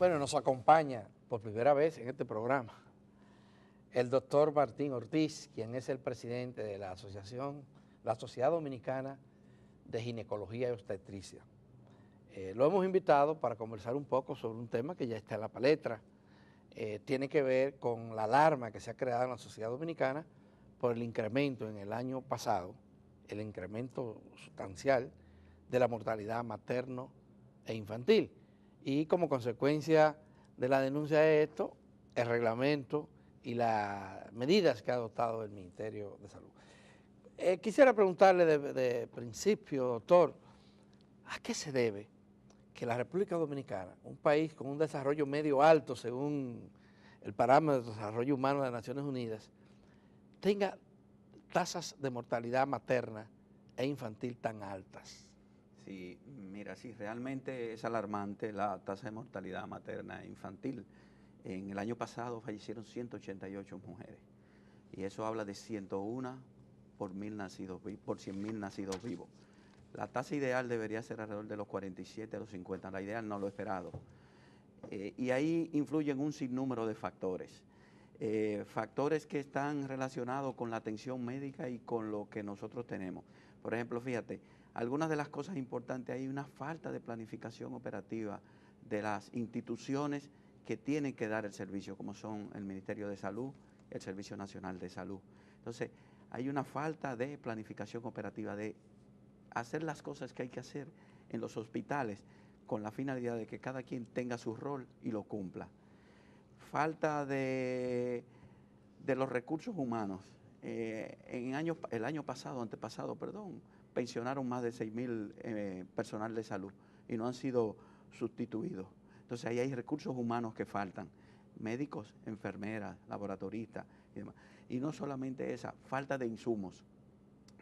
Bueno, nos acompaña por primera vez en este programa el doctor Martín Ortiz, quien es el presidente de la Sociedad Dominicana de Ginecología y Obstetricia. Lo hemos invitado para conversar un poco sobre un tema que ya está en la palestra. Tiene que ver con la alarma que se ha creado en la sociedad dominicana por el incremento en el año pasado, el incremento sustancial de la mortalidad materno e infantil. Y como consecuencia de la denuncia de esto, el reglamento y las medidas que ha adoptado el Ministerio de Salud. Quisiera preguntarle de principio, doctor, ¿a qué se debe que la República Dominicana, un país con un desarrollo medio alto según el parámetro de desarrollo humano de las Naciones Unidas, tenga tasas de mortalidad materna e infantil tan altas? Sí, mira, sí, realmente es alarmante la tasa de mortalidad materna e infantil. En el año pasado fallecieron 188 mujeres y eso habla de 101 por 100.000 nacidos vivos. La tasa ideal debería ser alrededor de los 47 a los 50, la ideal no lo esperado. Y ahí influyen un sinnúmero de factores. Factores que están relacionados con la atención médica y con lo que nosotros tenemos. Por ejemplo, fíjate, algunas de las cosas importantes, hay una falta de planificación operativa de las instituciones que tienen que dar el servicio, como son el Ministerio de Salud, el Servicio Nacional de Salud. Entonces, hay una falta de planificación operativa, de hacer las cosas que hay que hacer en los hospitales con la finalidad de que cada quien tenga su rol y lo cumpla. Falta de los recursos humanos. El año pasado, antepasado, pensionaron más de 6.000 personal de salud y no han sido sustituidos. Entonces ahí hay recursos humanos que faltan, médicos, enfermeras, laboratoristas y demás. Y no solamente esa, falta de insumos.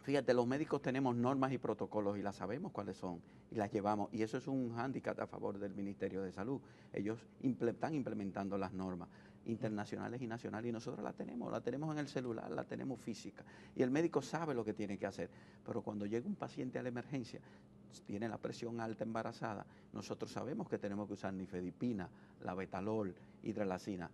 Fíjate, los médicos tenemos normas y protocolos y las sabemos cuáles son y las llevamos. Y eso es un hándicap a favor del Ministerio de Salud. Ellos están implementando las normas internacionales y nacionales y nosotros la tenemos en el celular, la tenemos física. Y el médico sabe lo que tiene que hacer. Pero cuando llega un paciente a la emergencia, tiene la presión alta embarazada, nosotros sabemos que tenemos que usar nifedipina, labetalol, hidralacina.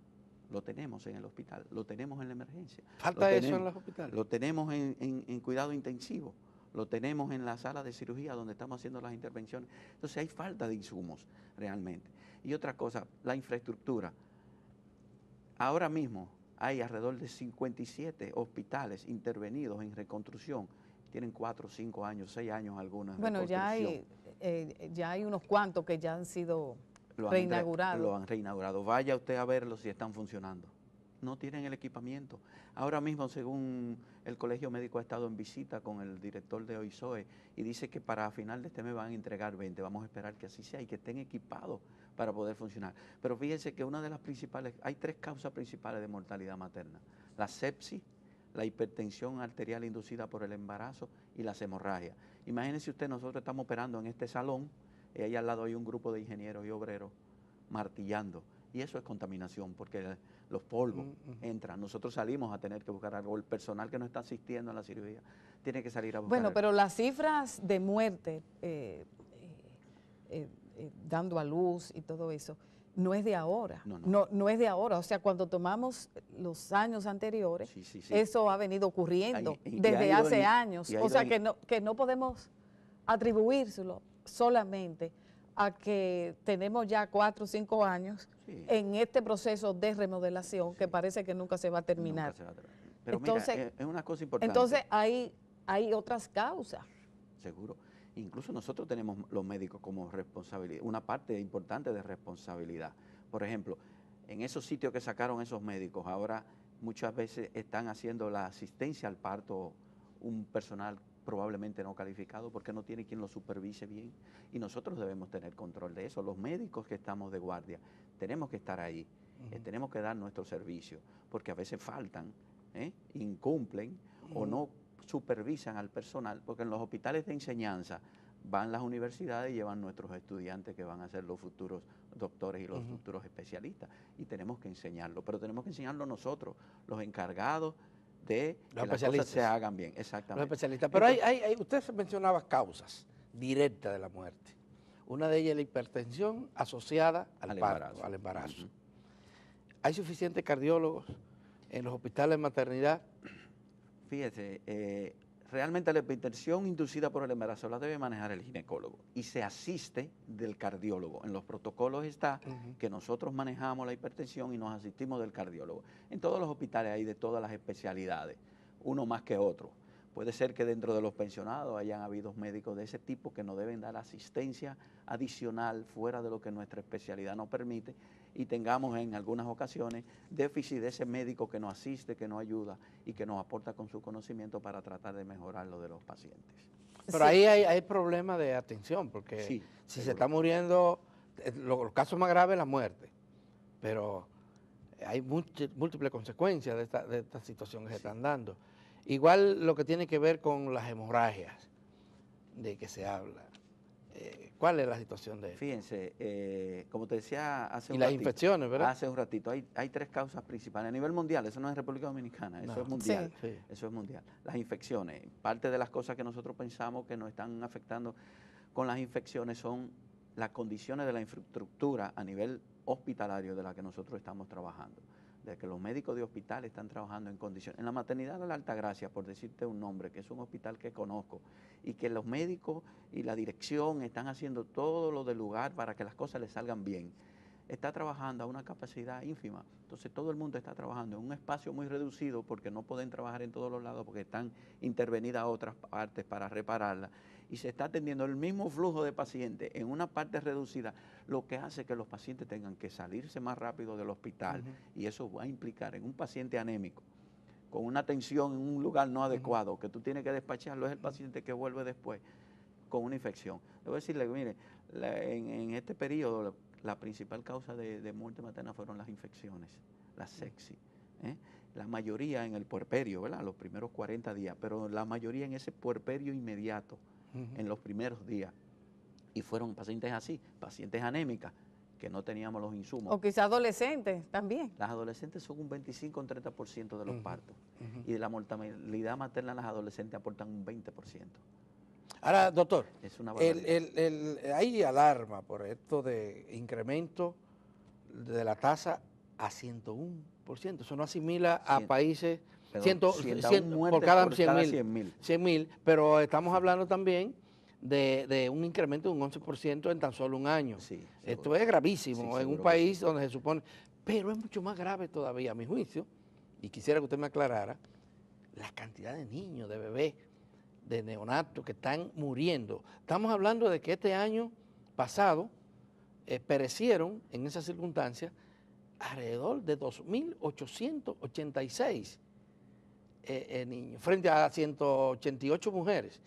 Lo tenemos en el hospital, lo tenemos en la emergencia. ¿Falta eso en los hospitales? Lo tenemos en cuidado intensivo, lo tenemos en la sala de cirugía donde estamos haciendo las intervenciones. Entonces hay falta de insumos realmente. Y otra cosa, la infraestructura. Ahora mismo hay alrededor de 57 hospitales intervenidos en reconstrucción. Tienen 4, 5 años, 6 años algunas. Bueno, ya hay unos cuantos que ya han sido reinaugurados. Lo han reinaugurado. Vaya usted a verlos si están funcionando. No tienen el equipamiento. Ahora mismo, según el Colegio Médico, ha estado en visita con el director de OISOE y dice que para final de este mes van a entregar 20. Vamos a esperar que así sea y que estén equipados para poder funcionar. Pero fíjense que una de las principales, hay 3 causas principales de mortalidad materna: la sepsis, la hipertensión arterial inducida por el embarazo y las hemorragias. Imagínense usted, nosotros estamos operando en este salón y ahí al lado hay un grupo de ingenieros y obreros martillando. Y eso es contaminación, porque los polvos entran. Nosotros salimos a tener que buscar algo. El personal que no está asistiendo a la cirugía tiene que salir a buscar Bueno, algo. pero las cifras de muerte, dando a luz y todo eso, no es de ahora. No es de ahora. O sea, cuando tomamos los años anteriores, sí. eso ha venido ocurriendo desde hace años. O sea, que no podemos atribuírselo solamente a que tenemos ya 4 o 5 años en este proceso de remodelación que parece que nunca se va a terminar. Pero entonces, mira, es una cosa importante. Entonces hay otras causas. Seguro. Incluso nosotros tenemos los médicos como responsabilidad, una parte importante de responsabilidad. Por ejemplo, en esos sitios que sacaron esos médicos, ahora muchas veces están haciendo la asistencia al parto un personal probablemente no calificado porque no tiene quien lo supervise bien y nosotros debemos tener control de eso. Los médicos que estamos de guardia tenemos que estar ahí, tenemos que dar nuestro servicio porque a veces faltan, incumplen o no supervisan al personal, porque en los hospitales de enseñanza van las universidades y llevan nuestros estudiantes que van a ser los futuros doctores y los futuros especialistas y tenemos que enseñarlo, pero tenemos que enseñarlo nosotros, los encargados de que las cosas se hagan bien. Exactamente. Los especialistas. Pero usted mencionaba causas directas de la muerte. Una de ellas es la hipertensión asociada al parto, al embarazo. Uh-huh. ¿Hay suficientes cardiólogos en los hospitales de maternidad? Fíjese, realmente la hipertensión inducida por el embarazo la debe manejar el ginecólogo y se asiste del cardiólogo. En los protocolos está que nosotros manejamos la hipertensión y nos asistimos del cardiólogo. En todos los hospitales hay de todas las especialidades, uno más que otro. Puede ser que dentro de los pensionados hayan habido médicos de ese tipo que nos deben dar asistencia adicional fuera de lo que nuestra especialidad nos permite y tengamos en algunas ocasiones déficit de ese médico que nos asiste, que nos ayuda y que nos aporta con su conocimiento para tratar de mejorar lo de los pacientes. Pero ahí hay problemas de atención, porque si se está muriendo, los casos más graves es la muerte, pero hay múltiples consecuencias de esta situación que se están dando. Igual lo que tiene que ver con las hemorragias de que se habla. ¿Cuál es la situación de esto? Fíjense, como te decía hace un ratito. Y las infecciones, ¿verdad? Hace un ratito, hay tres causas principales. A nivel mundial, eso no es República Dominicana, eso es mundial. Sí. Eso es mundial. Las infecciones, parte de las cosas que nosotros pensamos que nos están afectando con las infecciones son las condiciones de la infraestructura a nivel hospitalario de la que nosotros estamos trabajando. De que los médicos de hospital están trabajando en condiciones. En la maternidad de la Altagracia, por decirte un nombre, que es un hospital que conozco, y que los médicos y la dirección están haciendo todo lo del lugar para que las cosas les salgan bien, está trabajando a una capacidad ínfima. Entonces todo el mundo está trabajando en un espacio muy reducido porque no pueden trabajar en todos los lados porque están intervenidas otras partes para repararla. Y se está atendiendo el mismo flujo de pacientes en una parte reducida, lo que hace que los pacientes tengan que salirse más rápido del hospital. Y eso va a implicar en un paciente anémico, con una atención en un lugar no adecuado, que tú tienes que despacharlo, es el paciente que vuelve después con una infección. Le voy a decirle, mire, en este periodo la principal causa de muerte materna fueron las infecciones, las sepsis. La mayoría en el puerperio, ¿verdad? Los primeros 40 días, pero la mayoría en ese puerperio inmediato, en los primeros días. Y fueron pacientes así, pacientes anémicas, que no teníamos los insumos. O quizás adolescentes también. Las adolescentes son un 25 o un 30% de los partos. Y de la mortalidad materna las adolescentes aportan un 20%. Ahora, doctor, es una hay alarma por esto de incremento de la tasa a 101%. Eso no asimila a países... 100 por cada 100.000, pero estamos hablando también de un incremento de un 11% en tan solo un año. Esto es gravísimo en un país donde se supone, pero es mucho más grave todavía, a mi juicio, y quisiera que usted me aclarara, la cantidad de niños, de bebés, de neonatos que están muriendo. Estamos hablando de que este año pasado perecieron en esas circunstancias alrededor de 2.886 niños, frente a 188 mujeres.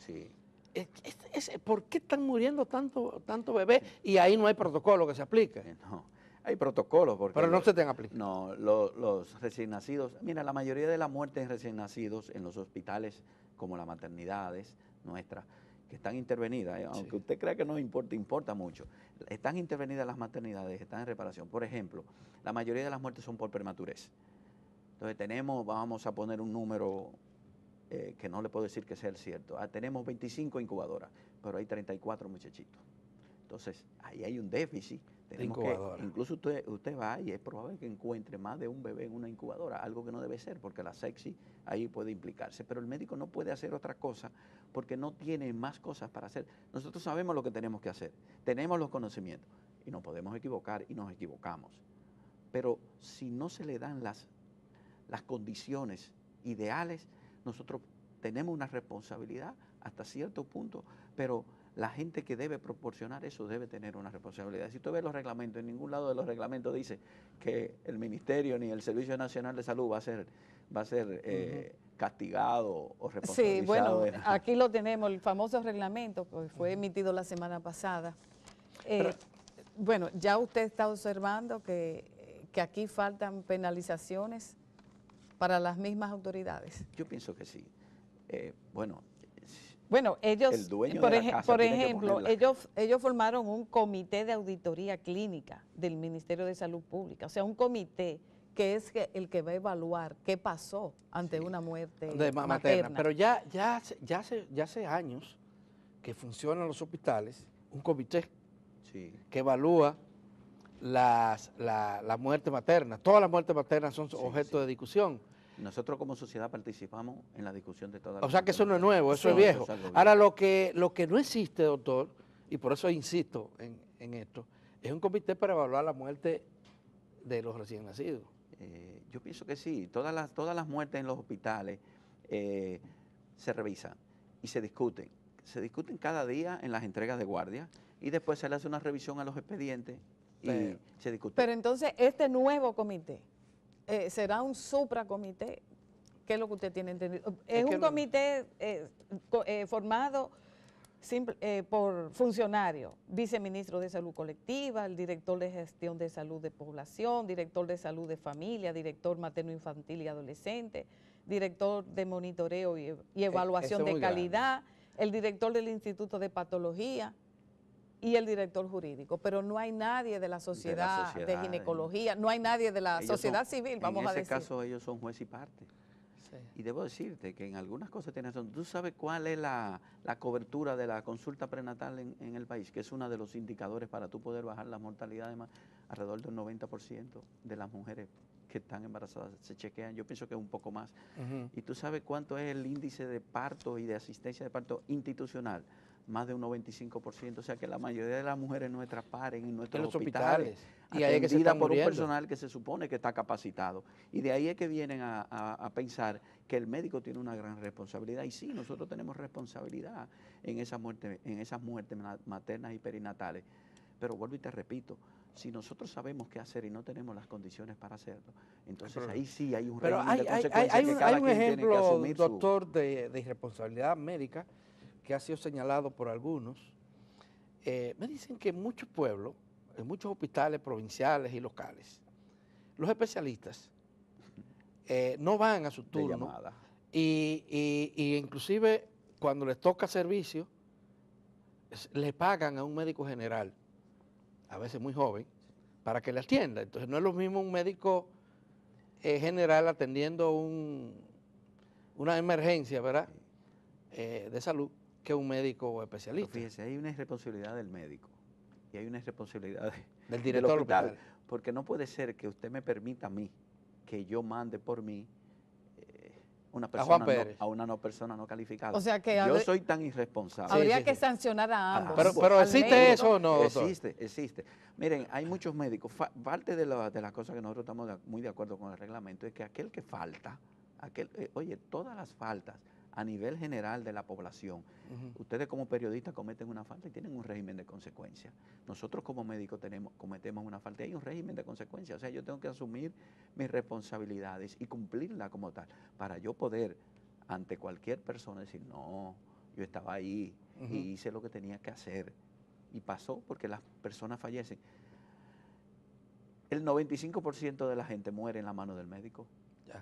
¿Por qué están muriendo tanto bebés? Y ahí no hay protocolo que se aplique. No, hay protocolos. Pero no se te han aplicado. No, los recién nacidos, mira, la mayoría de las muertes en recién nacidos en los hospitales, como las maternidades nuestras, que están intervenidas, aunque usted crea que no importa, importa mucho. Están intervenidas las maternidades, están en reparación. Por ejemplo, la mayoría de las muertes son por prematurez. Entonces vamos a poner un número que no le puedo decir que sea el cierto. Tenemos 25 incubadoras, pero hay 34 muchachitos. Entonces, ahí hay un déficit. Incluso usted va y es probable que encuentre más de un bebé en una incubadora, algo que no debe ser, porque la sepsis ahí puede implicarse. Pero el médico no puede hacer otra cosa porque no tiene más cosas para hacer. Nosotros sabemos lo que tenemos que hacer, tenemos los conocimientos y nos podemos equivocar y nos equivocamos. Pero si no se le dan las condiciones ideales, nosotros tenemos una responsabilidad hasta cierto punto, pero la gente que debe proporcionar eso debe tener una responsabilidad. Si tú ves los reglamentos, en ningún lado de los reglamentos dice que el Ministerio ni el Servicio Nacional de Salud va a ser castigado o responsabilizado. Sí, bueno, aquí lo tenemos, el famoso reglamento que fue emitido la semana pasada. Bueno, ya usted está observando que aquí faltan penalizaciones para las mismas autoridades. Yo pienso que sí. Bueno, ellos, el dueño por de la casa ejemplo, ellos formaron un comité de auditoría clínica del Ministerio de Salud Pública, o sea, un comité que es el que va a evaluar qué pasó ante una muerte materna. Pero ya hace años que funcionan los hospitales, un comité sí, que evalúa la muerte materna. Todas las muertes maternas son objeto de discusión. Nosotros como sociedad participamos en la discusión de todas las. O sea que eso no es nuevo, eso es viejo. Ahora, lo que no existe, doctor, y por eso insisto en esto, es un comité para evaluar la muerte de los recién nacidos. Yo pienso que sí, todas las muertes en los hospitales se revisan y se discuten. Se discuten cada día en las entregas de guardia y después se le hace una revisión a los expedientes y se discute. Pero entonces, este nuevo comité, ¿será un supracomité? ¿Qué es lo que usted tiene entendido? Es un comité formado por funcionarios, viceministro de Salud Colectiva, el director de Gestión de Salud de Población, director de Salud de Familia, director materno infantil y adolescente, director de monitoreo y evaluación de calidad, el director del Instituto de Patología y el director jurídico, pero no hay nadie de la sociedad de ginecología, no hay nadie de la sociedad civil, vamos a decir. En ese caso ellos son juez y parte. Sí. Y debo decirte que en algunas cosas tienes razón. ¿Tú sabes cuál es la cobertura de la consulta prenatal en el país? Que es uno de los indicadores para tú poder bajar la mortalidad. Además, alrededor del 90% de las mujeres que están embarazadas se chequean. Yo pienso que es un poco más. ¿Y tú sabes cuánto es el índice de parto y de asistencia de parto institucional? Más de un 95%, o sea que la mayoría de las mujeres nuestras paren en nuestros hospitales y ahí es que se están por muriendo. Un personal que se supone que está capacitado. Y de ahí es que vienen a pensar que el médico tiene una gran responsabilidad. Y sí, nosotros tenemos responsabilidad en esas muertes maternas y perinatales. Pero vuelvo y te repito, si nosotros sabemos qué hacer y no tenemos las condiciones para hacerlo, entonces ahí sí hay un régimen de consecuencias que cada quien tiene que asumir. Doctor, de irresponsabilidad médica que ha sido señalado por algunos. Me dicen que en muchos pueblos, en muchos hospitales provinciales y locales, los especialistas no van a su turno y inclusive cuando les toca servicio, le pagan a un médico general, a veces muy joven, para que le atienda. Entonces no es lo mismo un médico general atendiendo una emergencia, ¿verdad?, de salud, que un médico especialista. Pero fíjese, hay una irresponsabilidad del médico y hay una irresponsabilidad del director del hospital. Porque no puede ser que usted me permita a mí que yo mande por mí a una persona no calificada. O sea que yo soy tan irresponsable. Habría que sancionar a ambos. Pero ¿existe eso o no? Existe. Miren, hay muchos médicos. Parte de las cosas que nosotros estamos muy de acuerdo con el reglamento es que aquel que falta, oye, todas las faltas a nivel general de la población, ustedes como periodistas cometen una falta y tienen un régimen de consecuencias. Nosotros como médicos cometemos una falta y hay un régimen de consecuencias. O sea, yo tengo que asumir mis responsabilidades y cumplirla como tal, para yo poder, ante cualquier persona, decir, no, yo estaba ahí y hice lo que tenía que hacer. Y pasó porque las personas fallecen. El 95% de la gente muere en la mano del médico.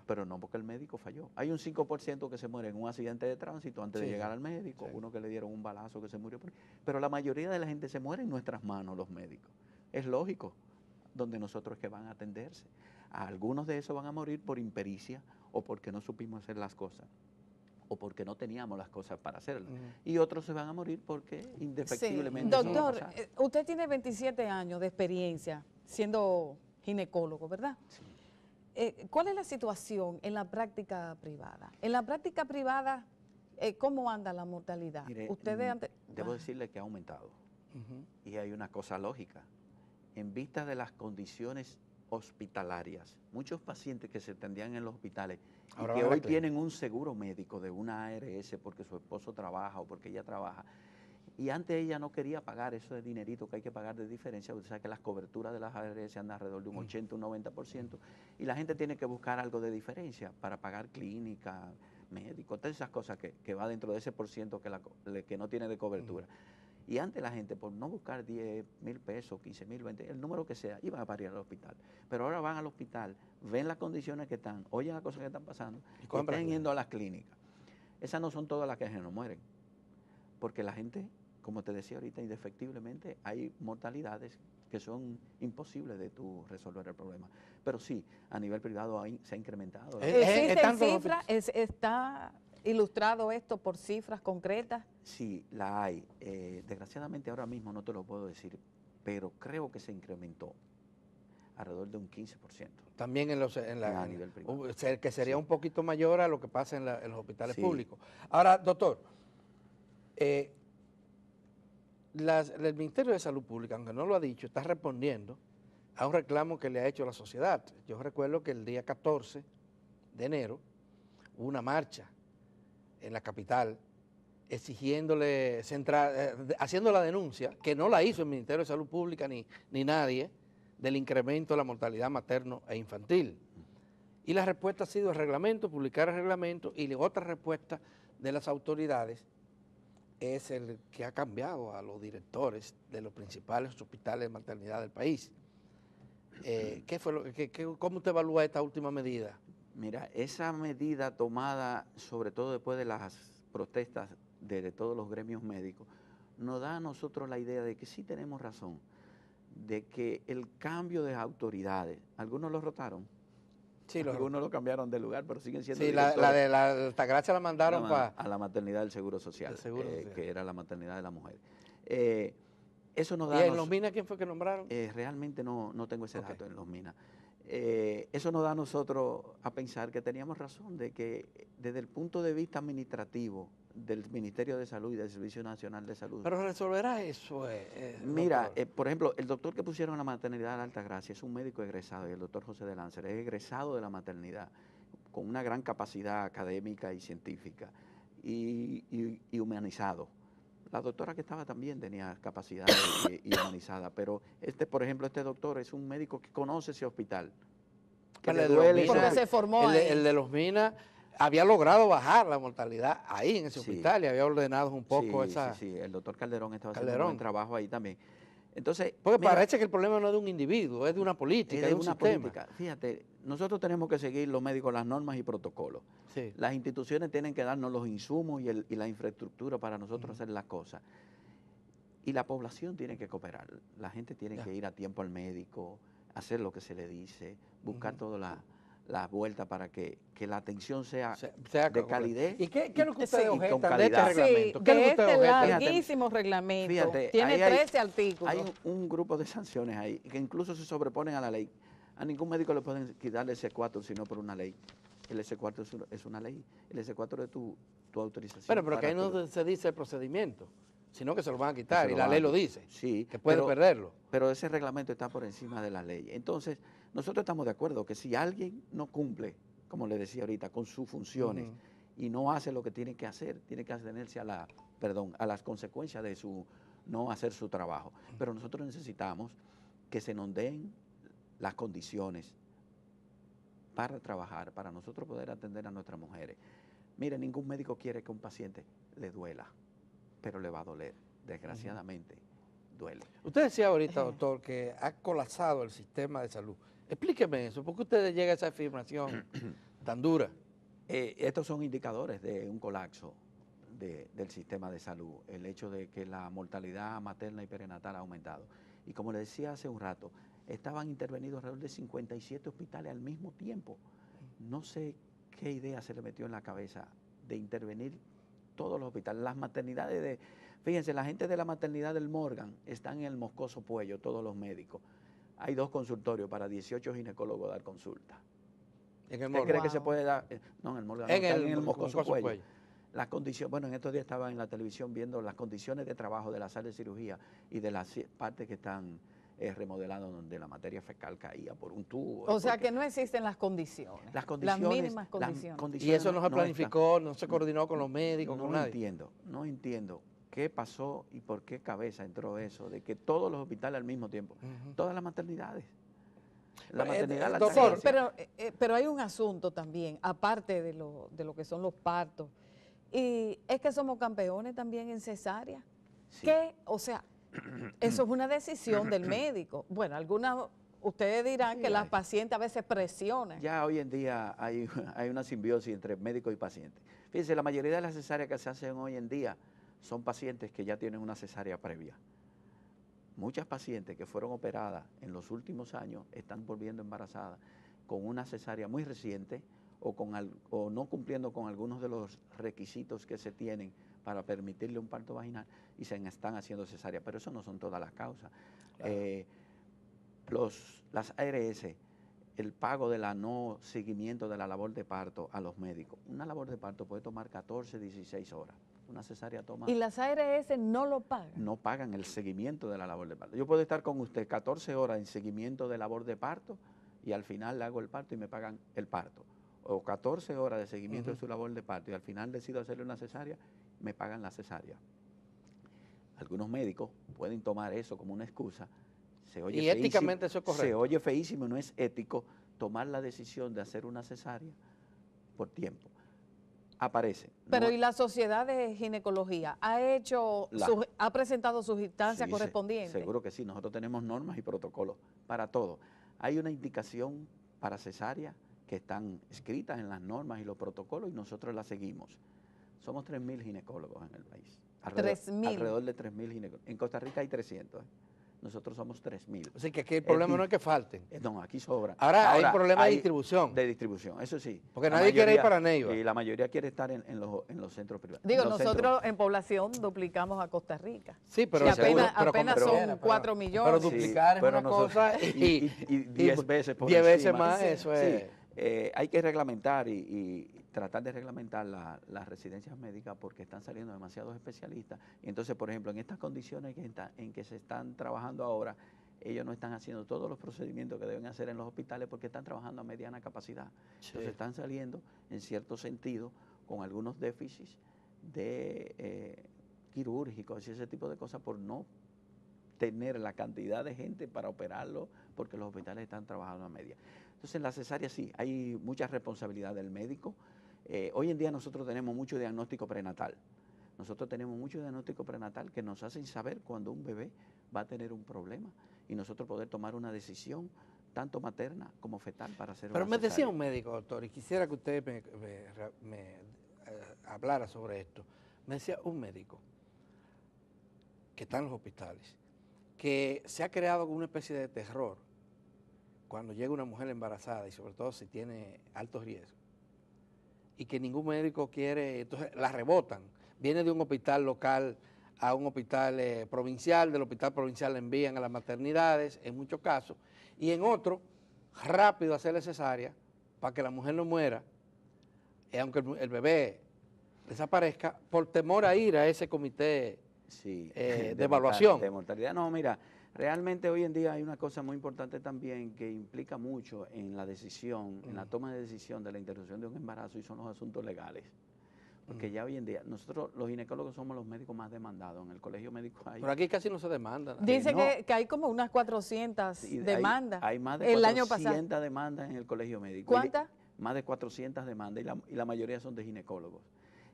Pero no porque el médico falló. Hay un 5% que se muere en un accidente de tránsito antes de llegar al médico, uno que le dieron un balazo que se murió. Pero la mayoría de la gente se muere en nuestras manos, los médicos. Es lógico, donde nosotros que van a atenderse. Algunos de esos van a morir por impericia o porque no supimos hacer las cosas o porque no teníamos las cosas para hacerlas. Y otros se van a morir porque indefectiblemente. Doctor, usted tiene 27 años de experiencia siendo ginecólogo, ¿verdad? Sí. ¿Cuál es la situación en la práctica privada? En la práctica privada, ¿cómo anda la mortalidad? Mire, debo decirle que ha aumentado. Y hay una cosa lógica. En vista de las condiciones hospitalarias, muchos pacientes que se atendían en los hospitales y que hoy tienen un seguro médico de una ARS porque su esposo trabaja o porque ella trabaja, y antes ella no quería pagar eso de dinerito que hay que pagar de diferencia. Usted sabe que las coberturas de las ARS andan alrededor de un 80, un 90%, y la gente tiene que buscar algo de diferencia para pagar clínica, médico, todas esas cosas que va dentro de ese por ciento que no tiene de cobertura. Y antes la gente, por no buscar 10,000 pesos, 15,000, 20, el número que sea, iban a parir al hospital. Pero ahora van al hospital, ven las condiciones que están, oyen las cosas que están pasando, y están yendo a las clínicas. Esas no son todas las que no mueren, porque la gente, como te decía ahorita, indefectiblemente hay mortalidades que son imposibles de tú resolver el problema. Pero sí, a nivel privado se ha incrementado. ¿Existen cifras? ¿Está ilustrado esto por cifras concretas? Sí, la hay. Desgraciadamente ahora mismo no te lo puedo decir pero creo que se incrementó alrededor de un 15%. También a nivel privado. Que sería un poquito mayor a lo que pasa en los hospitales públicos. Ahora, doctor, el Ministerio de Salud Pública, aunque no lo ha dicho, está respondiendo a un reclamo que le ha hecho la sociedad. Yo recuerdo que el día 14 de enero hubo una marcha en la capital exigiéndole, haciendo la denuncia, que no la hizo el Ministerio de Salud Pública ni nadie, del incremento de la mortalidad materno e infantil. Y la respuesta ha sido el reglamento, publicar el reglamento, y la otra respuesta de las autoridades es el que ha cambiado a los directores de los principales hospitales de maternidad del país. ¿Cómo usted evalúa esta última medida? Mira, esa medida tomada sobre todo después de las protestas de todos los gremios médicos, nos da a nosotros la idea de que sí tenemos razón, de que el cambio de autoridades, algunos los rotaron, sí, algunos lo cambiaron de lugar, pero siguen siendo directores. La de la Altagracia la mandaron a la maternidad del Seguro Social, que era la maternidad de la mujer. Eso nos da ¿Y en Los Minas quién fue que nombraron? Realmente no tengo ese dato en Los Minas. Eso nos da a nosotros a pensar que teníamos razón, de que desde el punto de vista administrativo del Ministerio de Salud y del Servicio Nacional de Salud. ¿Pero resolverá eso? Mira, por ejemplo, el doctor que pusieron en la maternidad de Altagracia es un médico egresado, y el doctor José de Lancer es egresado de la maternidad, con una gran capacidad académica y científica y humanizado. La doctora que estaba también tenía capacidad y humanizada, pero por ejemplo, este doctor es un médico que conoce ese hospital. Que le duele. Porque se formó el de Los Minas había logrado bajar la mortalidad ahí en ese hospital y había ordenado un poco esa... Sí, el doctor Calderón estaba haciendo un buen trabajo ahí también. Entonces, porque mira, parece que el problema no es de un individuo, es de una política, es de un sistema. Política. Fíjate, nosotros tenemos que seguir los médicos las normas y protocolos. Sí. Las instituciones tienen que darnos los insumos y la infraestructura para nosotros hacer las cosas. Y la población tiene que cooperar. La gente tiene que ir a tiempo al médico, hacer lo que se le dice, buscar todas las vueltas para que la atención sea de calidad. ¿Y qué es lo que ustedes objetan de este reglamento? ¿Qué es este larguísimo reglamento? Fíjate, tiene 13 artículos. Hay un grupo de sanciones ahí que incluso se sobreponen a la ley. A ningún médico le pueden quitar el S4 sino por una ley. El S4 es una ley. El S4 es tu autorización. Pero que ahí no se dice el procedimiento, sino que se lo van a quitar, y la ley lo dice, sí, que puede perderlo. Pero ese reglamento está por encima de la ley. Entonces, nosotros estamos de acuerdo que si alguien no cumple, como le decía ahorita, con sus funciones y no hace lo que tiene que hacer, tiene que atenerse a las consecuencias de su no hacer su trabajo. Pero nosotros necesitamos que se nos den las condiciones para trabajar, para nosotros poder atender a nuestras mujeres. Mire, ningún médico quiere que un paciente le duela, pero le va a doler. Desgraciadamente, duele. Usted decía ahorita, doctor, que ha colapsado el sistema de salud. Explíqueme eso, ¿por qué usted llega a esa afirmación tan dura? Estos son indicadores de un colapso del sistema de salud, el hecho de que la mortalidad materna y perinatal ha aumentado. Y como le decía hace un rato, estaban intervenidos alrededor de 57 hospitales al mismo tiempo. No sé qué idea se le metió en la cabeza de intervenir todos los hospitales. Las maternidades fíjense, la gente de la maternidad del Morgan están en el Moscoso Puello, todos los médicos. Hay 2 consultorios para 18 ginecólogos dar consulta. ¿En el Morgan? ¿Usted cree que se puede dar? No, en el Morgan. En el Moscoso Puello. Las condiciones, bueno, en estos días estaba en la televisión viendo las condiciones de trabajo de la sala de cirugía y de las partes que están remodelando donde la materia fecal caía por un tubo. O sea que no existen las condiciones. Las mínimas condiciones. Y eso no se planificó, no se coordinó con los médicos, con nadie. No entiendo qué pasó y por qué cabeza entró eso, de que todos los hospitales al mismo tiempo, todas las maternidades. La maternidad, doctor, pero hay un asunto también, aparte de lo que son los partos, y es que somos campeones también en cesárea. Sí. O sea, eso es una decisión del médico. Bueno, ustedes dirán que las pacientes a veces presionan. Ya hoy en día hay una simbiosis entre médico y paciente. Fíjense, la mayoría de las cesáreas que se hacen hoy en día son pacientes que ya tienen una cesárea previa. Muchas pacientes que fueron operadas en los últimos años están volviendo embarazadas con una cesárea muy reciente o no cumpliendo con algunos de los requisitos que se tienen para permitirle un parto vaginal y se están haciendo cesárea, pero eso no son todas las causas. Claro. Las ARS, el pago de la no seguimiento de la labor de parto a los médicos. Una labor de parto puede tomar 14, 16 horas. Una cesárea toma... ¿Y las ARS no lo pagan? No pagan el seguimiento de la labor de parto. Yo puedo estar con usted 14 horas en seguimiento de labor de parto y al final le hago el parto y me pagan el parto. O 14 horas de seguimiento de su labor de parto y al final decido hacerle una cesárea, me pagan la cesárea. Algunos médicos pueden tomar eso como una excusa. Se oye y éticamente eso es correcto. Se oye feísimo, no es ético tomar la decisión de hacer una cesárea por tiempo. Aparece. Pero ¿y la Sociedad de Ginecología ha presentado sus instancias correspondientes? Seguro que sí, nosotros tenemos normas y protocolos para todo. Hay una indicación para cesárea que están escritas en las normas y los protocolos y nosotros las seguimos. Somos 3.000 ginecólogos en el país. Alrededor de 3.000 ginecólogos. En Costa Rica hay 300. Nosotros somos 3.000. Así que aquí el problema no es que falten. No, aquí sobra. Ahora hay un problema de distribución. De distribución, eso sí. Porque nadie quiere ir para Neiva. Y la mayoría quiere estar en los centros privados. Digo, nosotros en población duplicamos a Costa Rica. Sí, pero apenas son 4 millones. Pero duplicar es una cosa y 10 veces por 10 veces encima. más, eso es. Sí, hay que reglamentar y tratar de reglamentar las residencias médicas porque están saliendo demasiados especialistas. Y entonces, por ejemplo, en estas condiciones en que se están trabajando ahora, ellos no están haciendo todos los procedimientos que deben hacer en los hospitales porque están trabajando a mediana capacidad. Sí. Entonces están saliendo, en cierto sentido, con algunos déficits de quirúrgicos y ese tipo de cosas por no tener la cantidad de gente para operarlo porque los hospitales están trabajando a media. Entonces en la cesárea sí, hay mucha responsabilidad del médico. Hoy en día nosotros tenemos mucho diagnóstico prenatal. Nosotros tenemos mucho diagnóstico prenatal que nos hacen saber cuando un bebé va a tener un problema y nosotros poder tomar una decisión tanto materna como fetal para hacer una cesárea. Pero me decía un médico, doctor, y quisiera que usted me hablara sobre esto. Me decía un médico que está en los hospitales, que se ha creado una especie de terror cuando llega una mujer embarazada y sobre todo si tiene altos riesgos y que ningún médico quiere, entonces la rebotan. Viene de un hospital local a un hospital provincial, del hospital provincial la envían a las maternidades en muchos casos y en otro rápido hacerle cesárea para que la mujer no muera, aunque el bebé desaparezca, por temor a ir a ese comité de evaluación. De mortalidad. No, mira, realmente hoy en día hay una cosa muy importante también que implica mucho en la decisión, en la toma de decisión de la interrupción de un embarazo y son los asuntos legales. Porque ya hoy en día, nosotros los ginecólogos somos los médicos más demandados. En el colegio médico hay... Pero aquí casi no se demanda. Dice que hay como unas 400 demandas. Hay más de 400 demandas en el colegio médico. ¿Cuántas? Más de 400 demandas y la mayoría son de ginecólogos.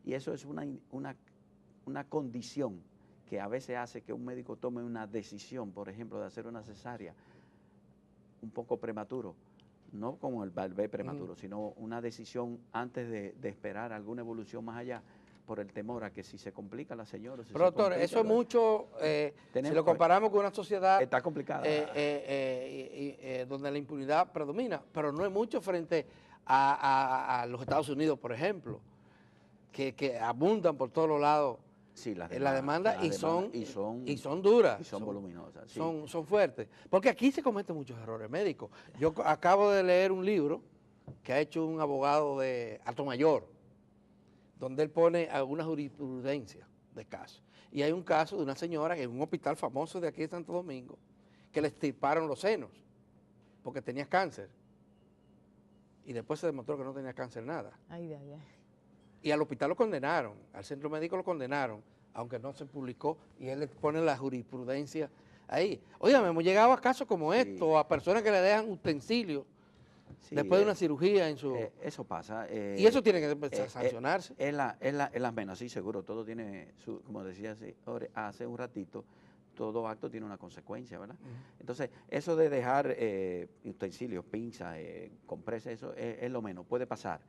Y eso es una condición que a veces hace que un médico tome una decisión, por ejemplo, de hacer una cesárea un poco prematuro. No como el bebé prematuro, sino una decisión antes de esperar alguna evolución más allá por el temor a que si se complica la señora... Pero doctor, eso es mucho, si lo comparamos con una sociedad... Está complicada. Donde la impunidad predomina, pero no es mucho frente a los Estados Unidos, por ejemplo, que abundan por todos los lados. Sí, las demandas y son duras. Y son voluminosas. Sí. Son fuertes. Porque aquí se cometen muchos errores médicos. Yo acabo de leer un libro que ha hecho un abogado de alto mayor, donde él pone alguna jurisprudencia de casos. Y hay un caso de una señora en un hospital famoso de aquí de Santo Domingo, que le extirparon los senos porque tenía cáncer. Y después se demostró que no tenía cáncer nada. Ay, ay, ay. Y al hospital lo condenaron, al centro médico lo condenaron, aunque no se publicó, y él le pone la jurisprudencia ahí. Oigan, hemos llegado a casos como estos, a personas que le dejan utensilios después de una cirugía en su... Eso pasa. Y eso tiene que sancionarse. Es la menos, sí, seguro, todo tiene, como decía hace un ratito, todo acto tiene una consecuencia, ¿verdad? Entonces, eso de dejar utensilios, pinzas, compresas, eso es lo menos, puede pasar.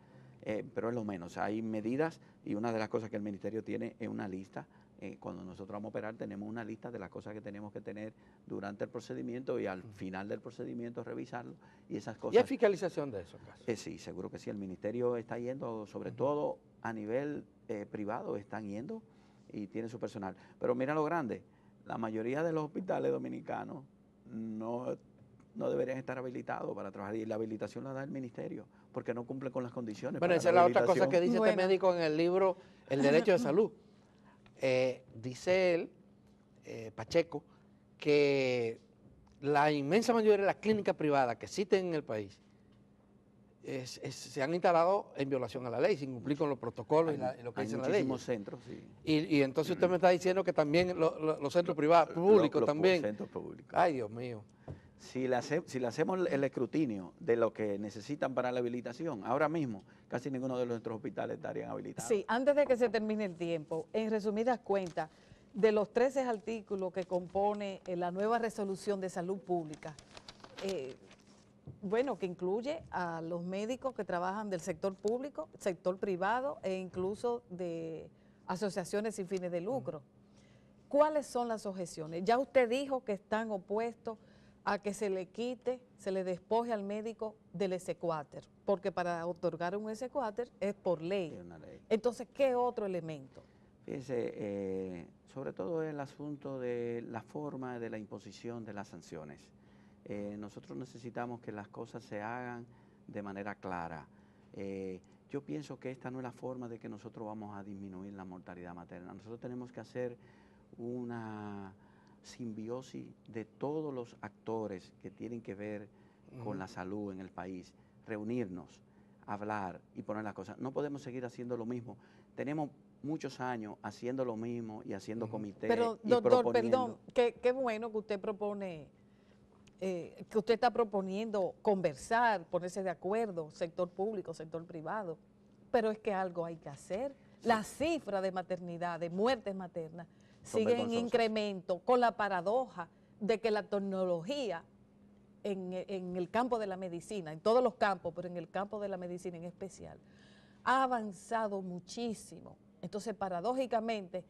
Pero es lo menos, hay medidas y una de las cosas que el ministerio tiene es una lista. Cuando nosotros vamos a operar tenemos una lista de las cosas que tenemos que tener durante el procedimiento y al final del procedimiento revisarlo y esas cosas. ¿Y hay fiscalización de esos casos? Sí, seguro que sí, el ministerio está yendo, sobre todo a nivel privado, están yendo y tiene su personal. Pero mira lo grande, la mayoría de los hospitales dominicanos no deberían estar habilitados para trabajar, y la habilitación la da el ministerio, porque no cumple con las condiciones. Bueno, esa es la otra cosa que dice este médico en el libro El Derecho de Salud. Dice él, Pacheco, que la inmensa mayoría de las clínicas privadas que existen en el país se han instalado en violación a la ley, sin cumplir con los protocolos y lo que dice la ley. Hay muchísimos centros, sí. Y entonces usted me está diciendo que también los centros privados, públicos también. Los centros públicos. Ay, Dios mío. Si le hacemos el escrutinio de lo que necesitan para la habilitación, ahora mismo casi ninguno de nuestros hospitales estarían habilitados. Sí, antes de que se termine el tiempo, en resumidas cuentas, de los 13 artículos que compone la nueva resolución de salud pública, bueno, que incluye a los médicos que trabajan del sector público, sector privado e incluso de asociaciones sin fines de lucro. ¿Cuáles son las objeciones? Ya usted dijo que están opuestos a que se le quite, se le despoje al médico del exequatur, porque para otorgar un exequatur es por ley. Es una ley. Entonces, ¿qué otro elemento? Fíjese, sobre todo el asunto de la forma de la imposición de las sanciones. Nosotros necesitamos que las cosas se hagan de manera clara. Yo pienso que esta no es la forma de que nosotros vamos a disminuir la mortalidad materna. Nosotros tenemos que hacer una simbiosis de todos los actores que tienen que ver con la salud en el país, reunirnos, hablar y poner las cosas. No podemos seguir haciendo lo mismo. Tenemos muchos años haciendo lo mismo y haciendo comités. Pero, doctor, perdón, qué bueno que usted propone, que usted está proponiendo conversar, ponerse de acuerdo, sector público, sector privado, pero es que algo hay que hacer. Sí. Las cifras de maternidad, de muertes maternas, siguen en incremento, con la paradoja de que la tecnología en el campo de la medicina, en todos los campos, pero en el campo de la medicina en especial, ha avanzado muchísimo. Entonces, paradójicamente,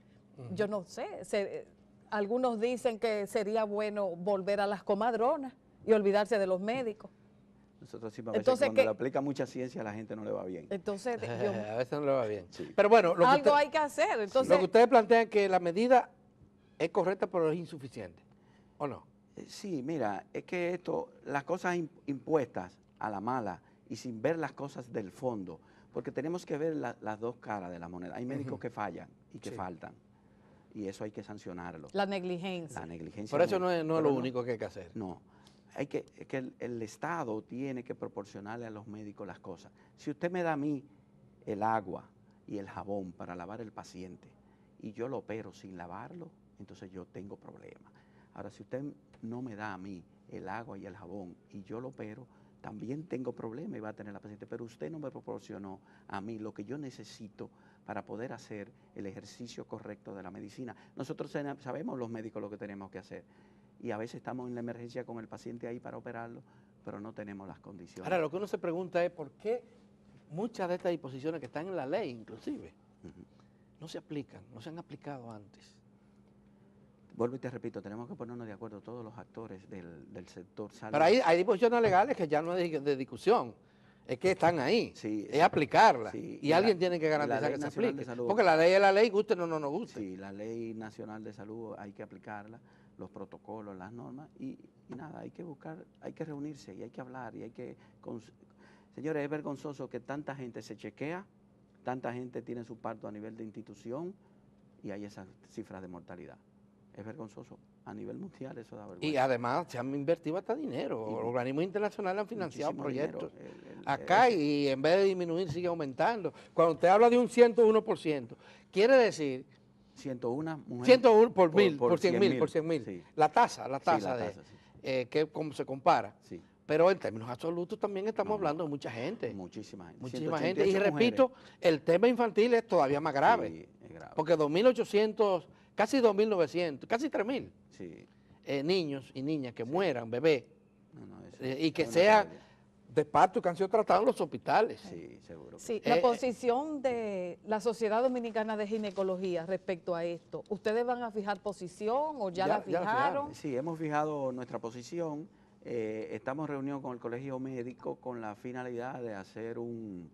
yo no sé, algunos dicen que sería bueno volver a las comadronas y olvidarse de los médicos. Nosotros sí, cuando le aplica mucha ciencia a la gente no le va bien. Entonces, a veces no le va bien. Sí. Pero bueno, algo hay que hacer. Entonces, lo que ustedes plantean es que la medida es correcta, pero es insuficiente, ¿o no? Sí, mira, es que las cosas impuestas a la mala y sin ver las cosas del fondo, porque tenemos que ver las dos caras de la moneda. Hay médicos que fallan y que faltan, y eso hay que sancionarlo. La negligencia. La negligencia. Por eso no es lo único que hay que hacer. No. Es que el Estado tiene que proporcionarle a los médicos las cosas. Si usted me da a mí el agua y el jabón para lavar el paciente y yo lo opero sin lavarlo, entonces yo tengo problemas. Ahora, si usted no me da a mí el agua y el jabón y yo lo opero, también tengo problemas y va a tener la paciente. Pero usted no me proporcionó a mí lo que yo necesito para poder hacer el ejercicio correcto de la medicina. Nosotros sabemos los médicos lo que tenemos que hacer. Y a veces estamos en la emergencia con el paciente ahí para operarlo, pero no tenemos las condiciones. Ahora, lo que uno se pregunta es por qué muchas de estas disposiciones que están en la ley, inclusive, no se aplican, no se han aplicado antes. Vuelvo y te repito, tenemos que ponernos de acuerdo todos los actores del sector salud. Pero hay disposiciones legales que ya no es de discusión, es que están ahí, sí, es aplicarlas, sí, y alguien tiene que garantizar que se aplique. Salud, porque la ley es la ley, guste o no nos guste. Sí, la Ley Nacional de Salud hay que aplicarla, los protocolos, las normas, y nada, hay que buscar, hay que reunirse, y hay que hablar, y hay que... Señores, es vergonzoso que tanta gente se chequea, tanta gente tiene su parto a nivel de institución, y hay esas cifras de mortalidad. Es vergonzoso. A nivel mundial eso da vergüenza. Y además se han invertido hasta dinero. Organismos internacionales han financiado proyectos acá y en vez de disminuir sigue aumentando. Cuando usted habla de un 101%, quiere decir... 101 mujeres. 101 por mil, por 100 mil. Sí. La tasa Sí. que como se compara. Sí. Pero en términos absolutos también estamos hablando de mucha gente. Muchísima gente. Muchísima gente. Y repito, el tema infantil es todavía más grave. Sí, es grave. Porque 2.800... casi 2.900, casi 3.000 niños y niñas que mueran, bebés, y que sean de parto que han sido tratados en los hospitales. Sí, seguro. Sí, la posición de la Sociedad Dominicana de Ginecología respecto a esto, ¿ustedes van a fijar posición o ya la fijaron? Sí, hemos fijado nuestra posición, estamos reunidos con el Colegio Médico con la finalidad de hacer un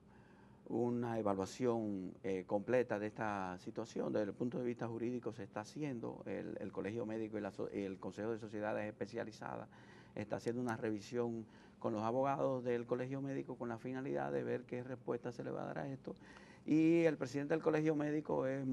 una evaluación completa de esta situación. Desde el punto de vista jurídico se está haciendo, el Colegio Médico y el Consejo de Sociedades Especializadas está haciendo una revisión con los abogados del Colegio Médico con la finalidad de ver qué respuesta se le va a dar a esto. Y el presidente del Colegio Médico es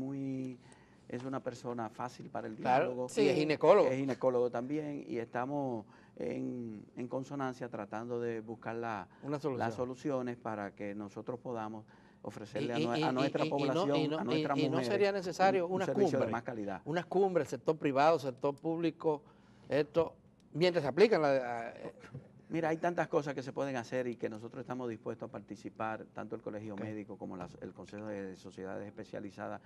una persona fácil para el diálogo. Claro, sí, es ginecólogo. Es ginecólogo también, y estamos en consonancia tratando de buscar las soluciones para que nosotros podamos ofrecerle a nuestra población, a nuestras mujeres, y no sería necesario una servicio cumbre de más calidad. Una cumbre, sector privado, sector público, esto, mientras se aplican Mira, hay tantas cosas que se pueden hacer y que nosotros estamos dispuestos a participar, tanto el Colegio Médico como el Consejo de Sociedades Especializadas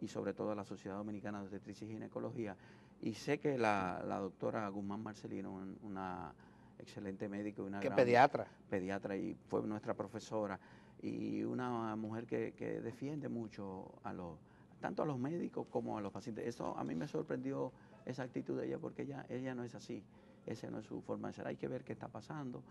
y sobre todo la Sociedad Dominicana de Obstetricia y Ginecología. Y sé que la doctora Guzmán Marcelino, una excelente médico y una gran pediatra, y fue nuestra profesora, y una mujer que defiende mucho tanto a los médicos como a los pacientes. Eso a mí me sorprendió, esa actitud de ella, porque ella no es así. Esa no es su forma de ser. Hay que ver qué está pasando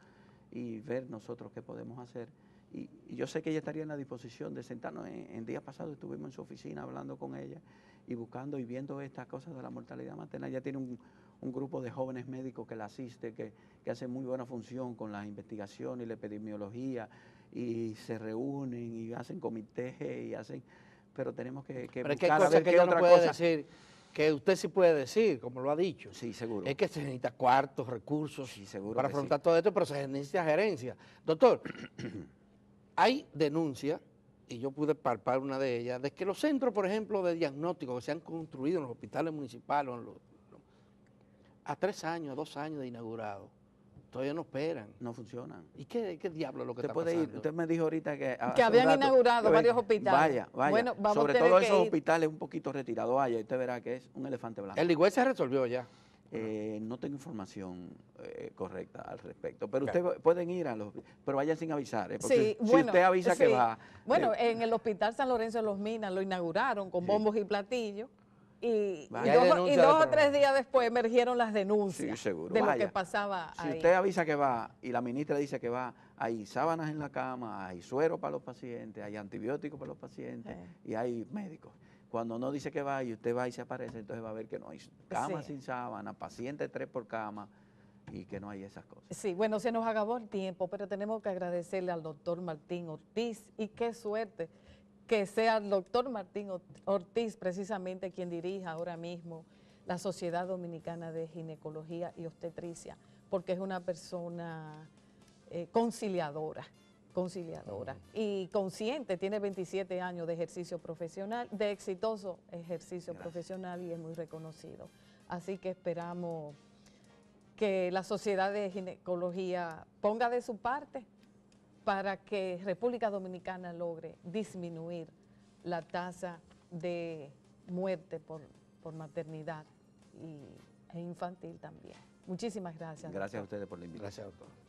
y ver nosotros qué podemos hacer. Y yo sé que ella estaría en la disposición de sentarnos. En días pasados estuvimos en su oficina hablando con ella y buscando y viendo estas cosas de la mortalidad materna. Ella tiene un grupo de jóvenes médicos que la asiste, que hacen muy buena función con la investigación y la epidemiología, y se reúnen y hacen comités y hacen... Pero tenemos que buscar a ver qué otra cosa. Decir, que usted sí puede decir, como lo ha dicho. Sí, seguro. Es que se necesita cuartos, recursos, sí, seguro para afrontar todo esto, pero se necesita gerencia. Doctor, hay denuncias, y yo pude palpar una de ellas, de que los centros, por ejemplo, de diagnóstico que se han construido en los hospitales municipales, a 3 años, a 2 años de inaugurado, todavía no operan. No funcionan. ¿Y qué diablo es lo que está pasando? Usted me dijo ahorita que habían inaugurado varios hospitales. Vaya. Bueno, vamos sobre todo esos hospitales un poquito retirados, vaya, y usted verá que es un elefante blanco. El Ligüey se resolvió ya. No tengo información correcta al respecto, pero ustedes pueden ir a los... Pero vayan sin avisar, porque si usted avisa que va... Bueno, en el Hospital San Lorenzo de los Minas lo inauguraron con bombos y platillos. Y 2 o 3 días después emergieron las denuncias de lo que pasaba ahí. Si usted avisa que va y la ministra dice que va, hay sábanas en la cama, hay suero para los pacientes, hay antibióticos para los pacientes y hay médicos. Cuando no dice que va y usted va y se aparece, entonces va a ver que no hay cama sin sábana, pacientes 3 por cama y que no hay esas cosas. Sí, bueno, se nos acabó el tiempo, pero tenemos que agradecerle al doctor Martín Ortiz, y qué suerte que sea el doctor Martín Ortiz precisamente quien dirija ahora mismo la Sociedad Dominicana de Ginecología y Obstetricia, porque es una persona conciliadora y consciente, tiene 27 años de ejercicio profesional, de exitoso ejercicio profesional, y es muy reconocido. Así que esperamos que la Sociedad de Ginecología ponga de su parte para que República Dominicana logre disminuir la tasa de muerte por maternidad e infantil también. Muchísimas gracias. Gracias a ustedes por la invitación. Gracias, doctor.